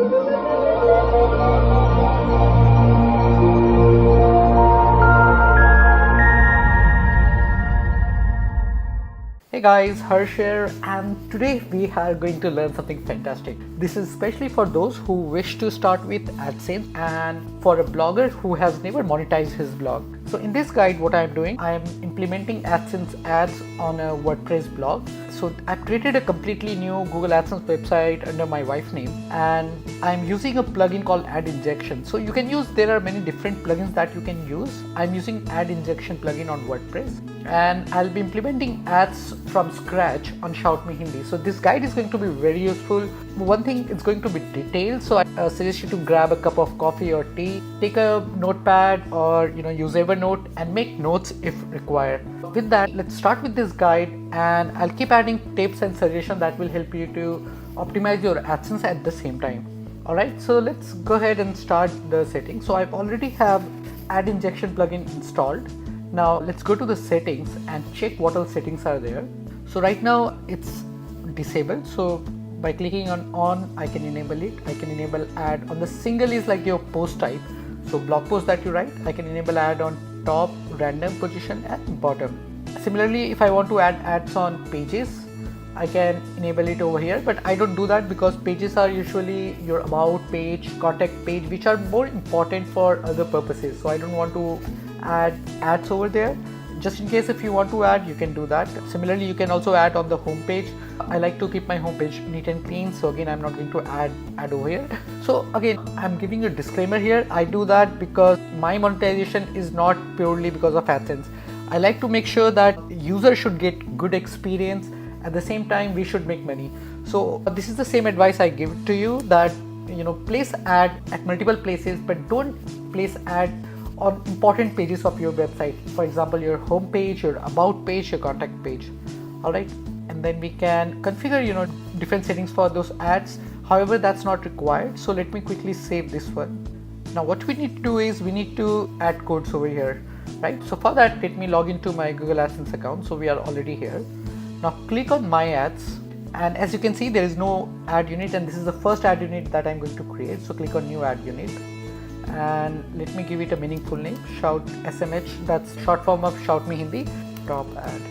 Hey guys, Harsh here, and today we are going to learn something fantastic. This is especially for those who wish to start with AdSense and for a blogger who has never monetized his blog. So in this guide, what I am doing, I am implementing AdSense ads on a WordPress blog. So I've created a completely new Google AdSense website under my wife's name, and I'm using a plugin called Ad Injection. So you can use, there are many different plugins that you can use. I'm using Ad Injection plugin on WordPress, and I'll be implementing ads from scratch on Shout Me Hindi. So this guide is going to be very useful. One thing, it's going to be detailed, so I suggest you to grab a cup of coffee or tea, take a notepad or use Evernote and make notes if required. With that, let's start with this guide, and I'll keep adding tips and suggestions that will help you to optimize your AdSense at the same time. Alright, so let's go ahead and start the settings. So I already have Ad Injection plugin installed. Now let's go to the settings and check what all settings are there. So right now it's disabled, so by clicking on I can enable it. I can enable ad on the single is like your post type, so blog post that you write, I can enable ad on top, random, position and bottom. Similarly, if I want to add ads on pages, I can enable it over here, but I don't do that because pages are usually your about page, contact page, which are more important for other purposes. So I don't want to add ads over there. Just in case if you want to add, you can do that. Similarly, you can also add on the home page. I like to keep my home page neat and clean, so again I'm not going to add over here. So again, I'm giving a disclaimer here. I do that because my monetization is not purely because of AdSense. I like to make sure that users should get good experience. At the same time, we should make money. So this is the same advice I give to you, that place ad at multiple places, but don't place ad on important pages of your website. For example, your home page, your about page, your contact page. All right, and then we can configure different settings for those ads. However, that's not required. So let me quickly save this one. Now what we need to do is we need to add codes over here, right? So for that, let me log into my Google AdSense account. So we are already here. Now click on my ads, and as you can see, there is no ad unit, and this is the first ad unit that I'm going to create. So click on new ad unit, and let me give it a meaningful name, Shout SMH, that's short form of Shout Me Hindi, top ad.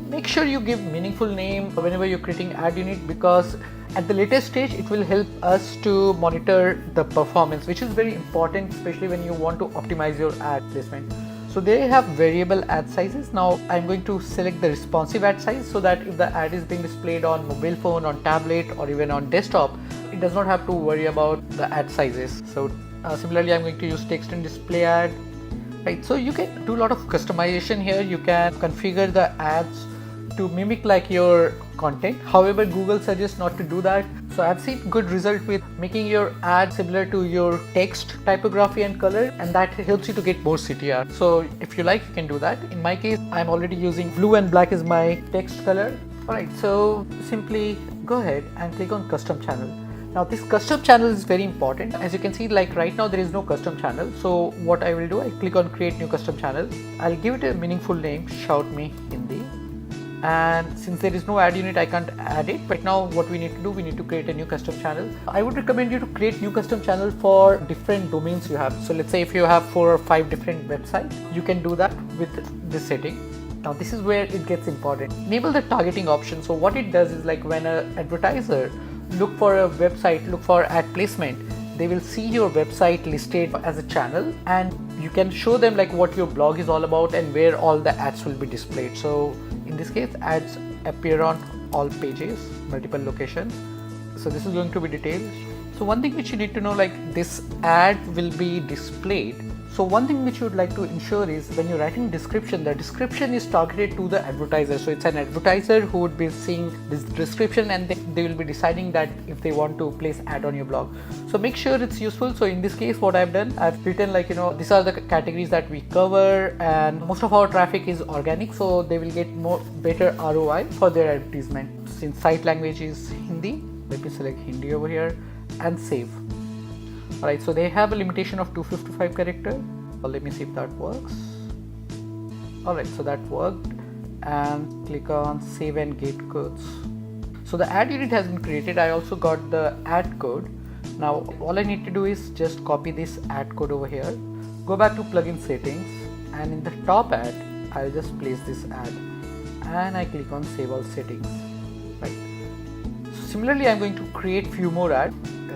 Make sure you give meaningful name whenever you're creating ad unit, because at the latest stage it will help us to monitor the performance, which is very important, especially when you want to optimize your ad placement. So they have variable ad sizes. Now I'm going to select the responsive ad size, so that if the ad is being displayed on mobile phone, on tablet or even on desktop, it does not have to worry about the ad sizes. So similarly, I'm going to use text and display ad, right? So you can do a lot of customization here. You can configure the ads to mimic like your content. However, Google suggests not to do that. So I've seen good result with making your ad similar to your text typography and color, and that helps you to get more CTR. So if you like, you can do that. In my case, I'm already using blue and black as my text color. Alright, so simply go ahead and click on custom channel. Now this custom channel is very important. As you can see, like right now there is no custom channel. So what I will do, I click on create new custom channel. I'll give it a meaningful name, Shout Me Hindi. And since there is no ad unit, I can't add it. Right now what we need to do, we need to create a new custom channel. I would recommend you to create new custom channel for different domains you have. So let's say if you have 4 or 5 different websites, you can do that with this setting. Now this is where it gets important. Enable the targeting option. So what it does is, like when an advertiser look for a website, look for ad placement, they will see your website listed as a channel, and you can show them like what your blog is all about and where all the ads will be displayed. So in this case, ads appear on all pages, multiple locations. So this is going to be detailed. So one thing which you need to know, like this ad will be displayed. So one thing which you would like to ensure is when you're writing description, the description is targeted to the advertiser. So it's an advertiser who would be seeing this description, and they will be deciding that if they want to place ad on your blog. So make sure it's useful. So in this case, what I've done, I've written like, these are the categories that we cover, and most of our traffic is organic. So they will get better ROI for their advertisement. Since site language is Hindi, let me select Hindi over here and save. Alright, so they have a limitation of 255 character. Well, let me see if that works. Alright, so that worked, and click on save and get codes. So the ad unit has been created. I also got the ad code. Now all I need to do is just copy this ad code over here, go back to plugin settings, and in the top ad I'll just place this ad and I click on save all settings. Right. So similarly I'm going to create few more ads,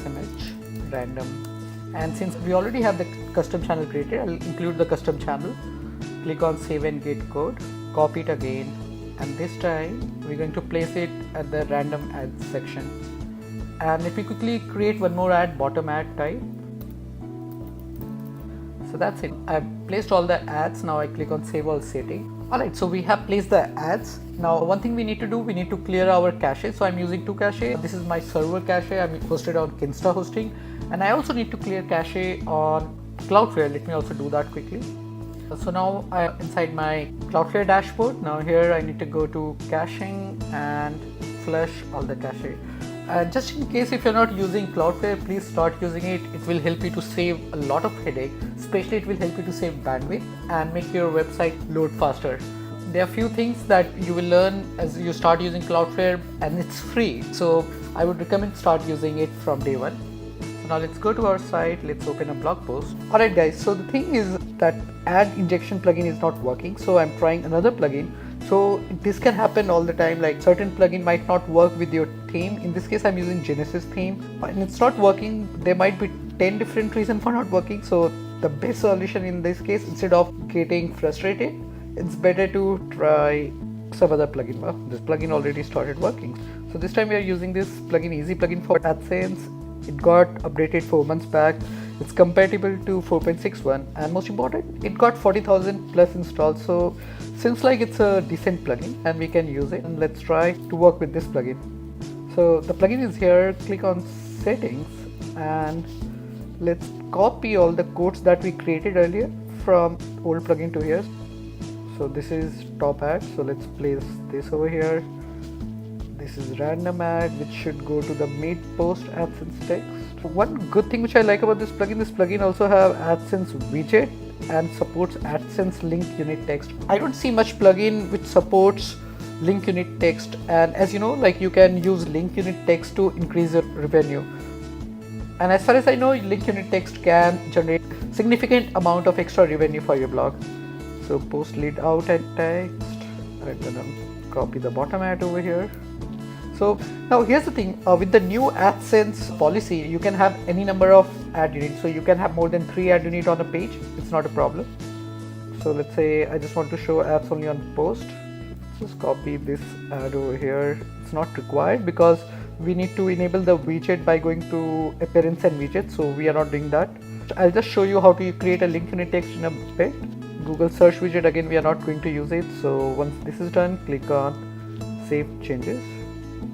SMH random, and since we already have the custom channel created, I'll include the custom channel. Click on save and get code, copy it again, and this time we're going to place it at the random ads section. And let me quickly create one more ad, bottom ad type. So that's it. I've placed all the ads. Now I click on save all setting. Alright, so we have placed the ads. Now one thing we need to do, we need to clear our cache. So I'm using two cache. This is my server cache. I'm hosted on Kinsta hosting, and I also need to clear cache on Cloudflare. Let me also do that quickly. So now I'm inside my Cloudflare dashboard. Now here I need to go to caching and flush all the cache. Just in case if you're not using Cloudflare, please start using it. It will help you to save a lot of headache. Especially it will help you to save bandwidth and make your website load faster. There are few things that you will learn as you start using Cloudflare, and it's free. So I would recommend start using it from day one. So now let's go to our site. Let's open a blog post. Alright guys, so the thing is that ad injection plugin is not working. So I'm trying another plugin. So this can happen all the time, like certain plugin might not work with your theme. In this case I'm using Genesis theme and it's not working. There might be 10 different reasons for not working. So the best solution in this case, instead of getting frustrated, it's better to try some other plugin. Well, this plugin already started working. So this time we are using this plugin, easy plugin for AdSense. It got updated 4 months back. It's compatible to 4.61, and most important, it got 40,000 plus installed. So seems like it's a decent plugin and we can use it. And let's try to work with this plugin. So the plugin is here. Click on settings and let's copy all the codes that we created earlier from old plugin to here. So this is top ad. So let's place this over here. This is random ad, which should go to the mid post AdSense text. One good thing which I like about this plugin also have AdSense widget and supports AdSense link unit text. I don't see much plugin which supports link unit text, and as you know, like you can use link unit text to increase your revenue. And as far as I know, link unit text can generate significant amount of extra revenue for your blog. So post lead out ad text. I'm gonna copy the bottom ad over here. So now here's the thing, with the new AdSense policy, you can have any number of ad units. So you can have more than 3 ad units on a page. It's not a problem. So let's say I just want to show ads only on post. Just copy this ad over here. It's not required because we need to enable the widget by going to appearance and widget. So we are not doing that. I'll just show you how to create a link unit text in a bit. Google search widget, again, we are not going to use it. So once this is done, click on save changes.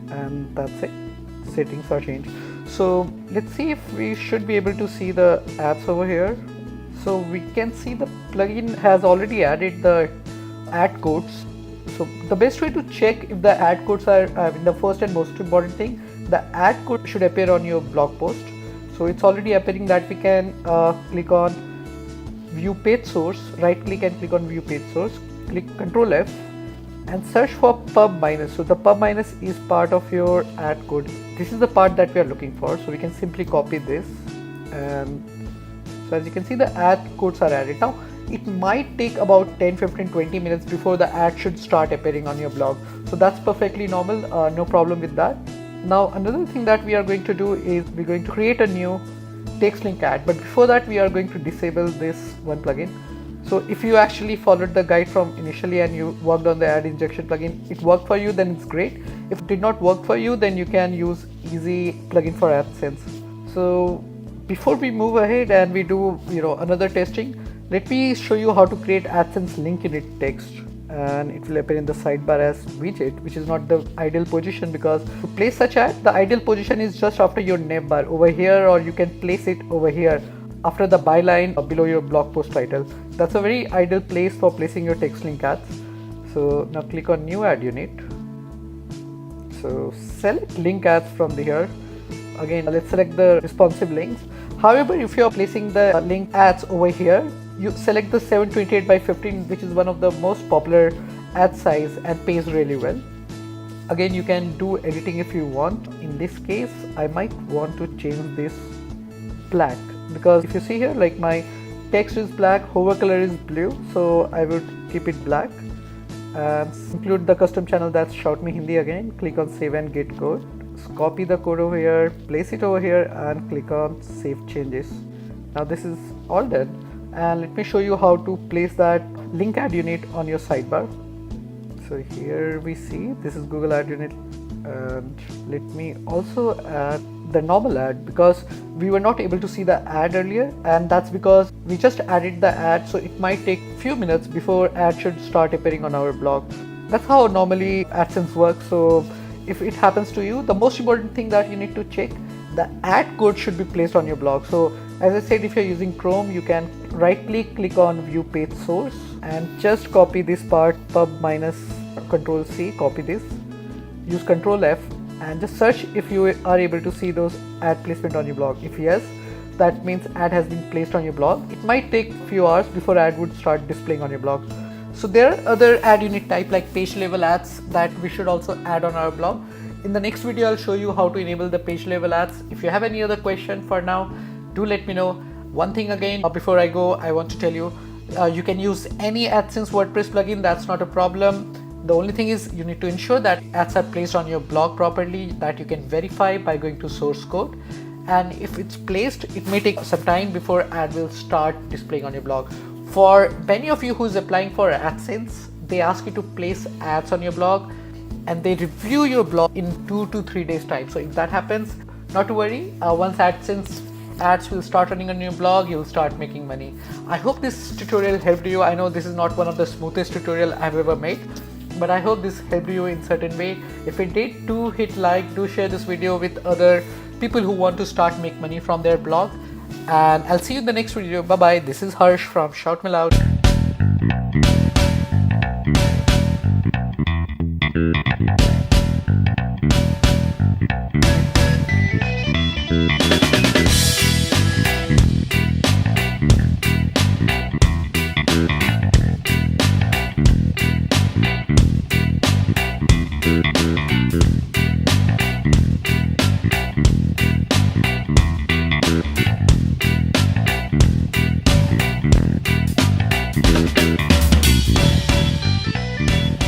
And that's it, settings are changed. So let's see if we should be able to see the ads over here. So we can see the plugin has already added the ad codes. So the best way to check if the ad codes are the first and most important thing, the ad code should appear on your blog post. So it's already appearing that we can click on view page source, right click and click on view page source, click Ctrl F and search for pub minus. So the pub minus is part of your ad code. This is the part that we are looking for. So we can simply copy this, and so as you can see, the ad codes are added. Now it might take about 10, 15, 20 minutes before the ad should start appearing on your blog. So that's perfectly normal, no problem with that. Now another thing that we are going to do is we're going to create a new text link ad, but before that we are going to disable this one plugin. So if you actually followed the guide from initially and you worked on the ad injection plugin, it worked for you, then it's great. If it did not work for you, then you can use easy plugin for AdSense. So before we move ahead and we do another testing, let me show you how to create AdSense link unit text, and it will appear in the sidebar as widget, which is not the ideal position, because to place such ad, the ideal position is just after your navbar over here, or you can place it over here after the byline below your blog post title. That's a very ideal place for placing your text link ads. So now click on new ad unit. So select link ads from here. Again, let's select the responsive links. However, if you're placing the link ads over here, you select the 728 by 15, which is one of the most popular ad size and pays really well. Again, you can do editing if you want. In this case, I might want to change this black, because if you see here, like my text is black, hover color is blue, so I would keep it black and include the custom channel, that's Shout Me Hindi. Again, click on save and get code. So copy the code over here, place it over here and click on save changes. Now this is all done, and let me show you how to place that link ad unit on your sidebar. So here we see this is Google ad unit, and let me also add the normal ad, because we were not able to see the ad earlier, and that's because we just added the ad, so it might take few minutes before ad should start appearing on our blog. That's how normally AdSense works. So if it happens to you, the most important thing that you need to check, the ad code should be placed on your blog. So as I said, if you're using Chrome, you can right click on view page source and just copy this part, pub minus control C, copy this, use control F and just search if you are able to see those ad placement on your blog. If yes, that means ad has been placed on your blog. It might take few hours before ad would start displaying on your blog. So there are other ad unit type like page level ads that we should also add on our blog. In the next video, I'll show you how to enable the page level ads. If you have any other question for now, do let me know. One thing again, before I go, I want to tell you, you can use any AdSense WordPress plugin, that's not a problem. The only thing is you need to ensure that ads are placed on your blog properly, that you can verify by going to source code. And if it's placed, it may take some time before ad will start displaying on your blog. For many of you who's applying for AdSense, they ask you to place ads on your blog and they review your blog in 2 to 3 days time. So if that happens, not to worry, once AdSense ads will start running on your blog, you'll start making money. I hope this tutorial helped you. I know this is not one of the smoothest tutorial I've ever made, but I hope this helped you in certain way. If it did, do hit like, do share this video with other people who want to start make money from their blog, and I'll see you in the next video. Bye bye. This is Harsh from Shout Me Loud.